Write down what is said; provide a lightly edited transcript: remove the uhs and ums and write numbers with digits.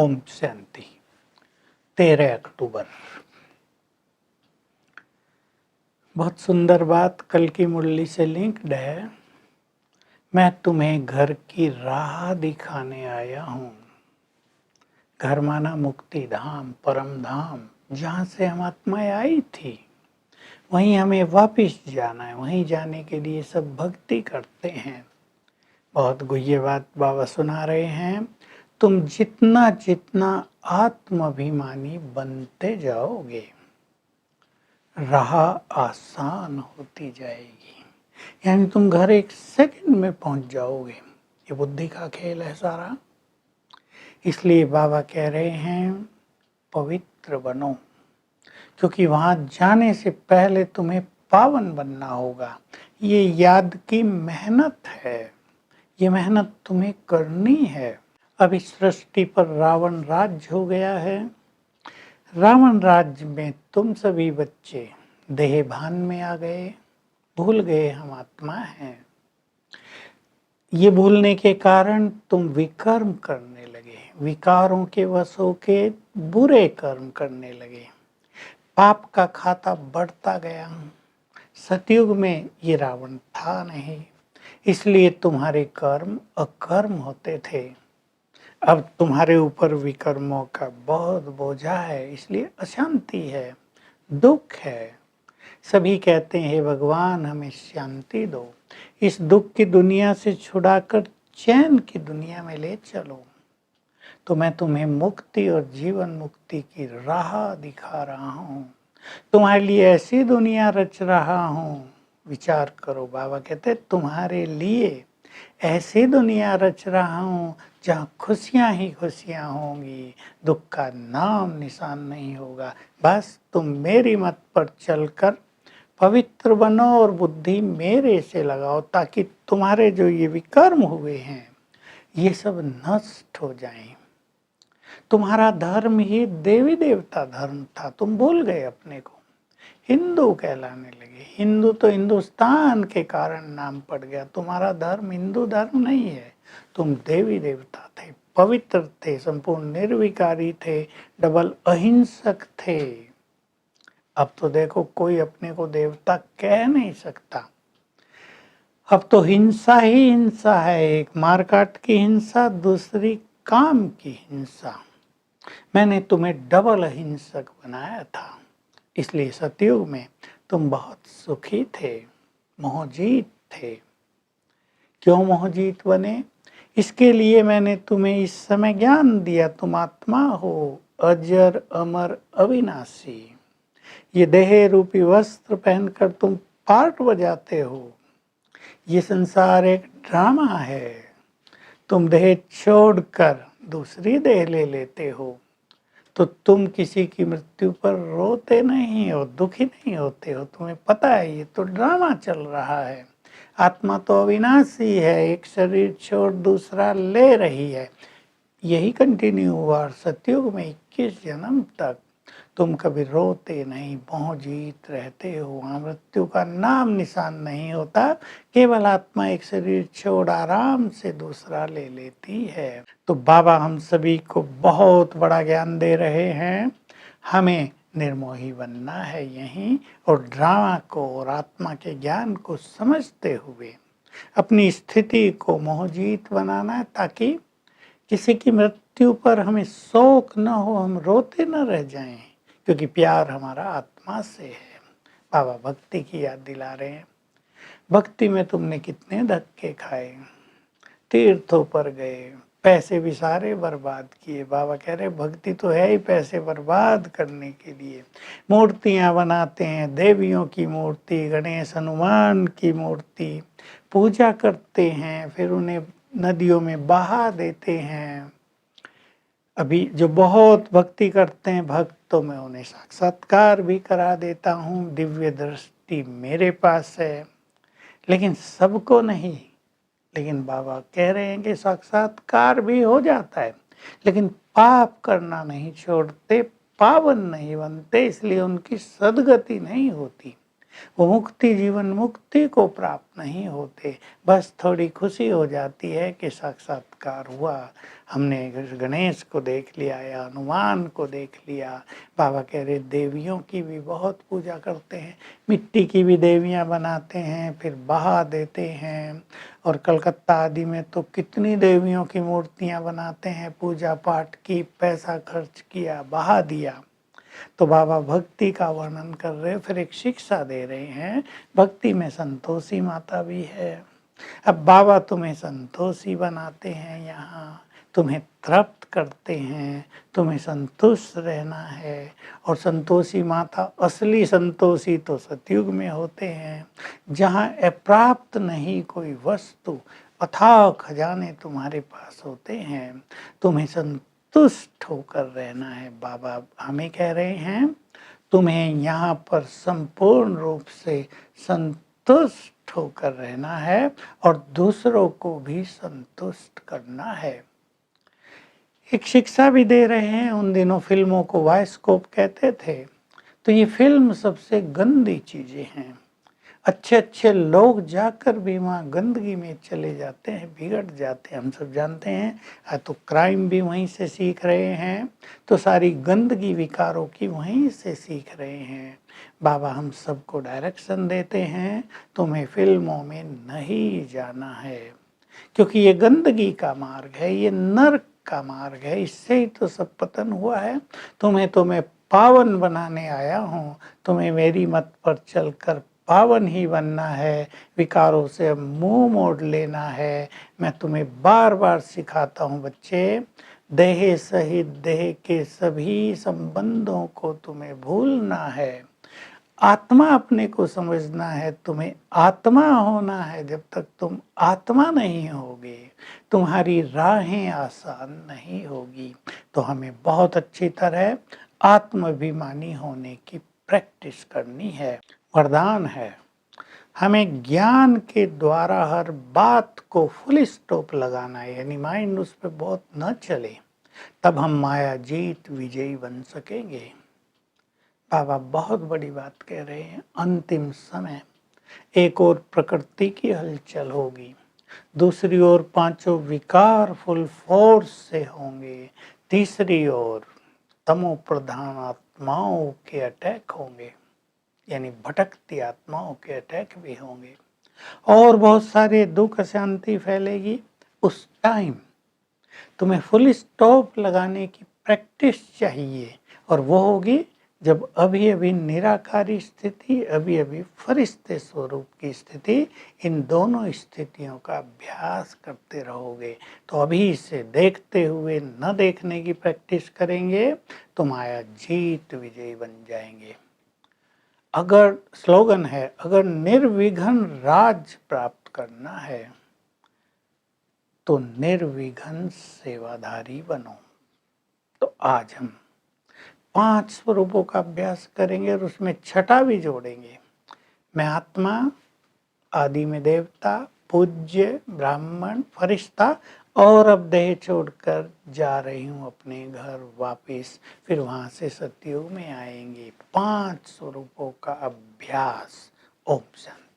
ओम शांति। 13 अक्टूबर। बहुत सुंदर बात कल की मुरली से लिंक्ड है। मैं तुम्हें घर की राह दिखाने आया हूँ। घर माना मुक्ति धाम, परम धाम, जहाँ से हम आत्माएं आई थी वहीं हमें वापिस जाना है। वहीं जाने के लिए सब भक्ति करते हैं। बहुत गुह्य बात बाबा सुना रहे हैं। तुम जितना जितना आत्माभिमानी बनते जाओगे राह आसान होती जाएगी। यानी तुम घर एक सेकंड में पहुंच जाओगे। ये बुद्धि का खेल है सारा। इसलिए बाबा कह रहे हैं पवित्र बनो, क्योंकि वहां जाने से पहले तुम्हें पावन बनना होगा। ये याद की मेहनत है। ये मेहनत तुम्हें करनी है। अब इस सृष्टि पर रावण राज्य हो गया है। रावण राज्य में तुम सभी बच्चे देह भान में आ गए, भूल गए हम आत्मा हैं। ये भूलने के कारण तुम विकर्म करने लगे, विकारों के वश होके बुरे कर्म करने लगे। पाप का खाता बढ़ता गया। सतयुग में ये रावण था नहीं, इसलिए तुम्हारे कर्म अकर्म होते थे। अब तुम्हारे ऊपर विकर्मों का बहुत बोझा है, इसलिए अशांति है, दुख है। सभी कहते हैं हे भगवान हमें शांति दो, इस दुख की दुनिया से छुड़ाकर चैन की दुनिया में ले चलो। तो मैं तुम्हें मुक्ति और जीवन मुक्ति की राह दिखा रहा हूँ। तुम्हारे लिए ऐसी दुनिया रच रहा हूँ। विचार करो, बाबा कहते तुम्हारे लिए ऐसी दुनिया रच रहा हूँ जहाँ खुशियाँ ही खुशियाँ होंगी, दुख का नाम निशान नहीं होगा। बस तुम मेरी मत पर चलकर पवित्र बनो और बुद्धि मेरे से लगाओ, ताकि तुम्हारे जो ये विकर्म हुए हैं ये सब नष्ट हो जाएं। तुम्हारा धर्म ही देवी देवता धर्म था, तुम भूल गए अपने को, हिंदू कहलाने लगे। हिंदू तो हिंदुस्तान के कारण नाम पड़ गया। तुम्हारा धर्म हिंदू धर्म नहीं है, तुम देवी देवता थे, पवित्र थे, संपूर्ण निर्विकारी थे, डबल अहिंसक थे। अब तो देखो कोई अपने को देवता कह नहीं सकता। अब तो हिंसा ही हिंसा है, एक मारकाट की हिंसा, दूसरी काम की हिंसा। मैंने तुम्हें डबल अहिंसक बनाया था। इसलिए सतयुग में तुम बहुत सुखी थे, मोहजीत थे। क्यों मोहजीत बने? इसके लिए मैंने तुम्हें इस समय ज्ञान दिया। तुम आत्मा हो, अजर अमर अविनाशी। ये देह रूपी वस्त्र पहनकर तुम पार्ट बजाते हो। ये संसार एक ड्रामा है। तुम देह छोड़कर दूसरी देह ले लेते हो, तो तुम किसी की मृत्यु पर रोते नहीं हो, दुखी नहीं होते हो। तुम्हें पता है ये तो ड्रामा चल रहा है। आत्मा तो अविनाशी है, एक शरीर छोड़ दूसरा ले रही है। यही कंटिन्यू हुआ सतयुग में 21 जन्म तक। तुम कभी रोते नहीं, मोहजीत रहते हो। वहाँ मृत्यु का नाम निशान नहीं होता। केवल आत्मा एक शरीर छोड़ आराम से दूसरा ले लेती है। तो बाबा हम सभी को बहुत बड़ा ज्ञान दे रहे हैं। हमें निर्मोही बनना है यहीं, और ड्रामा को और आत्मा के ज्ञान को समझते हुए अपनी स्थिति को मोहजीत बनाना है, ताकि किसी की मृत्यु पर हमें शोक न हो, हम रोते न रह जाएं, क्योंकि प्यार हमारा आत्मा से है। बाबा भक्ति की याद दिला रहे हैं। भक्ति में तुमने कितने धक्के खाए, तीर्थों पर गए, पैसे भी सारे बर्बाद किए। बाबा कह रहे भक्ति तो है ही पैसे बर्बाद करने के लिए। मूर्तियां बनाते हैं, देवियों की मूर्ति, गणेश हनुमान की मूर्ति पूजा करते हैं, फिर उन्हें नदियों में बहा देते हैं। अभी जो बहुत भक्ति करते हैं भक्त, तो मैं उन्हें साक्षात्कार भी करा देता हूँ। दिव्य दृष्टि मेरे पास है, लेकिन सबको नहीं। लेकिन बाबा कह रहे हैं कि साक्षात्कार भी हो जाता है, लेकिन पाप करना नहीं छोड़ते, पावन नहीं बनते, इसलिए उनकी सदगति नहीं होती। वो मुक्ति जीवन मुक्ति को प्राप्त नहीं होते। बस थोड़ी खुशी हो जाती है कि साक्षात्कार हुआ, हमने गणेश को देख लिया या हनुमान को देख लिया। बाबा कह रहे देवियों की भी बहुत पूजा करते हैं, मिट्टी की भी देवियां बनाते हैं फिर बहा देते हैं। और कलकत्ता आदि में तो कितनी देवियों की मूर्तियां बनाते हैं, पूजा पाठ की, पैसा खर्च किया, बहा दिया। तो बाबा भक्ति का वर्णन कर रहे, फिर एक शिक्षा दे रहे हैं, भक्ति में संतोषी माता भी है। अब बाबा तुम्हें संतोषी बनाते हैं, यहाँ तुम्हें तृप्त करते हैं, तुम्हें संतुष्ट रहना है। और संतोषी माता, असली संतोषी तो सतयुग में होते हैं, जहाँ अप्राप्त नहीं कोई वस्तु, अथाह खजाने तुम्हारे पास होते हैं। तुम्हें संतुष्ट होकर रहना है। बाबा हमें कह रहे हैं तुम्हें यहाँ पर संपूर्ण रूप से संतुष्ट होकर रहना है और दूसरों को भी संतुष्ट करना है। एक शिक्षा भी दे रहे हैं। उन दिनों फिल्मों को बायोस्कोप कहते थे, तो ये फिल्म सबसे गंदी चीजें हैं। अच्छे अच्छे लोग जाकर भी वहाँ गंदगी में चले जाते हैं, बिगड़ जाते हैं, हम सब जानते हैं। तो क्राइम भी वहीं से सीख रहे हैं, तो सारी गंदगी विकारों की वहीं से सीख रहे हैं। बाबा हम सबको डायरेक्शन देते हैं, तुम्हें फिल्मों में नहीं जाना है, क्योंकि ये गंदगी का मार्ग है, ये नर्क का मार्ग है, इससे ही तो सब पतन हुआ है। तुम्हें पावन बनाने आया हूँ, तुम्हें मेरी मत पर चलकर पावन ही बनना है, विकारों से मुंह मोड़ लेना है। मैं तुम्हें बार बार सिखाता हूँ बच्चे, देह सहित देह के सभी संबंधों को तुम्हें भूलना है। आत्मा अपने को समझना है, तुम्हें आत्मा होना है। जब तक तुम आत्मा नहीं होगे, तुम्हारी राहें आसान नहीं होगी। तो हमें बहुत अच्छी तरह आत्माभिमानी होने की प्रैक्टिस करनी है। वरदान है, हमें ज्ञान के द्वारा हर बात को फुल स्टॉप लगाना है, यानी माइंड उस पर बहुत न चले, तब हम माया जीत विजयी बन सकेंगे। बाबा बहुत बड़ी बात कह रहे हैं। अंतिम समय एक और प्रकृति की हलचल होगी, दूसरी ओर पांचों विकार फुल फोर्स से होंगे, तीसरी ओर तमो प्रधान आत्माओं के अटैक होंगे, यानी भटकती आत्माओं के अटैक भी होंगे, और बहुत सारे दुख शांति फैलेगी। उस टाइम तुम्हें फुल स्टॉप लगाने की प्रैक्टिस चाहिए, और वो होगी जब अभी अभी निराकारी स्थिति, अभी अभी फरिश्ते स्वरूप की स्थिति, इन दोनों स्थितियों का अभ्यास करते रहोगे। तो अभी से देखते हुए न देखने की प्रैक्टिस करेंगे तो माया जीत विजयी बन जाएंगे। अगर स्लोगन है, अगर निर्विघ्न राज प्राप्त करना है तो निर्विघ्न सेवाधारी बनो। तो आज हम 5 स्वरूपों का अभ्यास करेंगे और उसमें छठा भी जोड़ेंगे। मैं आत्मा, आदि में देवता, पूज्य, ब्राह्मण, फरिश्ता, और अब देह छोड़कर जा रही हूँ अपने घर वापिस, फिर वहाँ से सतयुग में आएंगे। 5 स्वरूपों का अभ्यास। ओम शांति।